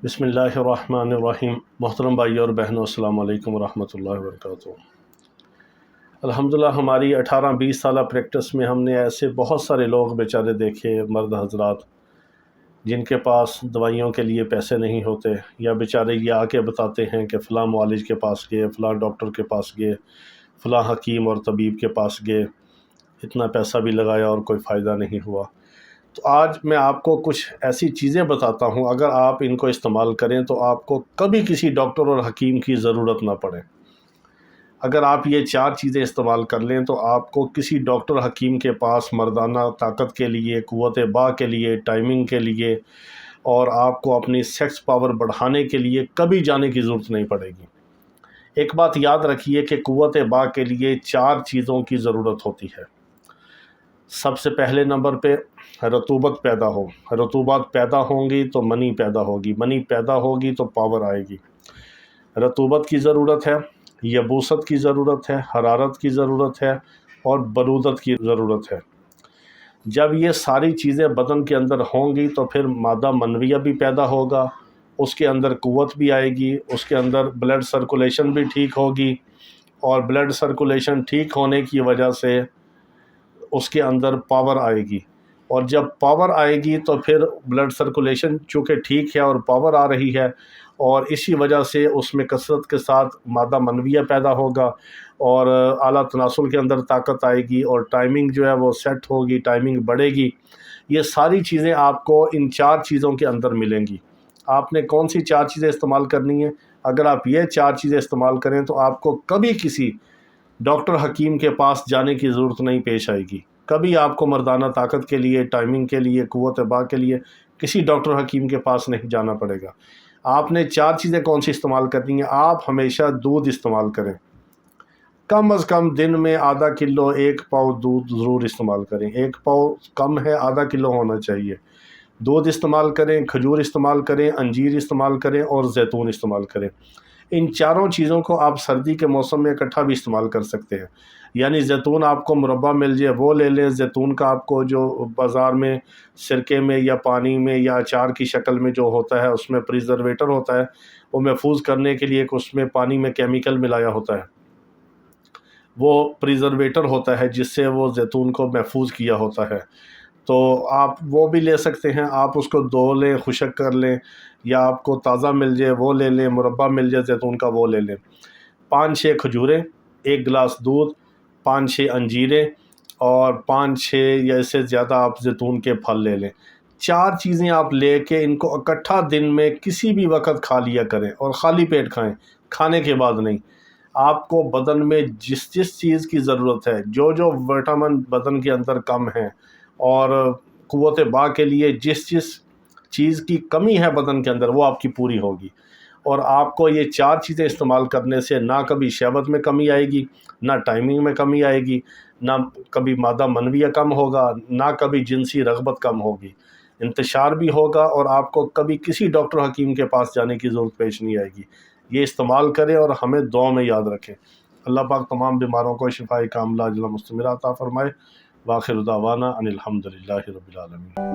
بسم اللہ الرحمن الرحیم۔ محترم بھائی اور بہنوں، السلام علیکم ورحمۃ اللہ وبرکاتہ۔ الحمدللہ ہماری 18-20 سالہ پریکٹس میں ہم نے ایسے بہت سارے لوگ بیچارے دیکھے، مرد حضرات جن کے پاس دوائیوں کے لیے پیسے نہیں ہوتے، یا بیچارے یہ آ کے بتاتے ہیں کہ فلاں معالج کے پاس گئے، فلاں ڈاکٹر کے پاس گئے، فلاں حکیم اور طبیب کے پاس گئے، اتنا پیسہ بھی لگایا اور کوئی فائدہ نہیں ہوا۔ تو آج میں آپ کو کچھ ایسی چیزیں بتاتا ہوں، اگر آپ ان کو استعمال کریں تو آپ کو کبھی کسی ڈاکٹر اور حکیم کی ضرورت نہ پڑے۔ اگر آپ یہ 4 چیزیں استعمال کر لیں تو آپ کو کسی ڈاکٹر حکیم کے پاس مردانہ طاقت کے لیے، قوت با کے لیے، ٹائمنگ کے لیے اور آپ کو اپنی سیکس پاور بڑھانے کے لیے کبھی جانے کی ضرورت نہیں پڑے گی۔ ایک بات یاد رکھیے کہ قوت با کے لیے 4 چیزوں کی ضرورت ہوتی ہے۔ سب سے پہلے نمبر پہ رطوبت پیدا ہو، رطوبات پیدا ہوں گی تو منی پیدا ہوگی، منی پیدا ہوگی تو پاور آئے گی۔ رطوبت کی ضرورت ہے، یبوست کی ضرورت ہے، حرارت کی ضرورت ہے اور برودت کی ضرورت ہے۔ جب یہ ساری چیزیں بدن کے اندر ہوں گی تو پھر مادہ منویہ بھی پیدا ہوگا، اس کے اندر قوت بھی آئے گی، اس کے اندر بلڈ سرکولیشن بھی ٹھیک ہوگی، اور بلڈ سرکولیشن ٹھیک ہونے کی وجہ سے اس کے اندر پاور آئے گی، اور جب پاور آئے گی تو پھر بلڈ سرکولیشن چونکہ ٹھیک ہے اور پاور آ رہی ہے، اور اسی وجہ سے اس میں کثرت کے ساتھ مادہ منویہ پیدا ہوگا اور اعلیٰ تناسل کے اندر طاقت آئے گی، اور ٹائمنگ جو ہے وہ سیٹ ہوگی، ٹائمنگ بڑھے گی۔ یہ ساری چیزیں آپ کو ان 4 چیزوں کے اندر ملیں گی۔ آپ نے کون سی 4 چیزیں استعمال کرنی ہیں؟ اگر آپ یہ 4 چیزیں استعمال کریں تو آپ کو کبھی کسی ڈاکٹر حکیم کے پاس جانے کی ضرورت نہیں پیش آئے گی، کبھی آپ کو مردانہ طاقت کے لیے، ٹائمنگ کے لیے، قوت با کے لیے کسی ڈاکٹر حکیم کے پاس نہیں جانا پڑے گا۔ آپ نے 4 چیزیں کون سی استعمال کرنی ہیں؟ آپ ہمیشہ دودھ استعمال کریں، کم از کم دن میں آدھا کلو 1 پاؤ دودھ ضرور استعمال کریں۔ 1 پاؤ کم ہے، آدھا کلو ہونا چاہیے۔ دودھ استعمال کریں، کھجور استعمال کریں، انجیر استعمال کریں اور زیتون استعمال کریں۔ ان چاروں چیزوں کو آپ سردی کے موسم میں اکٹھا بھی استعمال کر سکتے ہیں، یعنی زیتون آپ کو مربع مل جائے وہ لے لیں، زیتون کا آپ کو جو بازار میں سرکے میں یا پانی میں یا اچار کی شکل میں جو ہوتا ہے اس میں پریزرویٹر ہوتا ہے، وہ محفوظ کرنے کے لیے اس میں پانی میں کیمیکل ملایا ہوتا ہے، وہ پریزرویٹر ہوتا ہے جس سے وہ زیتون کو محفوظ کیا ہوتا ہے، تو آپ وہ بھی لے سکتے ہیں۔ آپ اس کو دھو لیں، خشک کر لیں، یا آپ کو تازہ مل جائے وہ لے لیں، مربع مل جائے زیتون کا وہ لے لیں۔ 5-6 کھجوریں، 1 گلاس دودھ، 5-6 انجیریں اور 5-6 یا اس سے زیادہ آپ زیتون کے پھل لے لیں۔ 4 چیزیں آپ لے کے ان کو اکٹھا دن میں کسی بھی وقت کھا لیا کریں، اور خالی پیٹ کھائیں، کھانے کے بعد نہیں۔ آپ کو بدن میں جس چیز کی ضرورت ہے، جو وٹامن بدن کے اندر کم ہے، اور قوت با کے لیے جس چیز کی کمی ہے بدن کے اندر، وہ آپ کی پوری ہوگی، اور آپ کو یہ 4 چیزیں استعمال کرنے سے نہ کبھی شہوت میں کمی آئے گی، نہ ٹائمنگ میں کمی آئے گی، نہ کبھی مادہ منویہ کم ہوگا، نہ کبھی جنسی رغبت کم ہوگی، انتشار بھی ہوگا، اور آپ کو کبھی کسی ڈاکٹر حکیم کے پاس جانے کی ضرورت پیش نہیں آئے گی۔ یہ استعمال کریں اور ہمیں دعا میں یاد رکھیں۔ اللہ پاک تمام بیماروں کو شفائے کاملہ عاجلہ مستمرہ عطا فرمائے۔ وآخر دعوانا ان الحمدللہ رب العالمین۔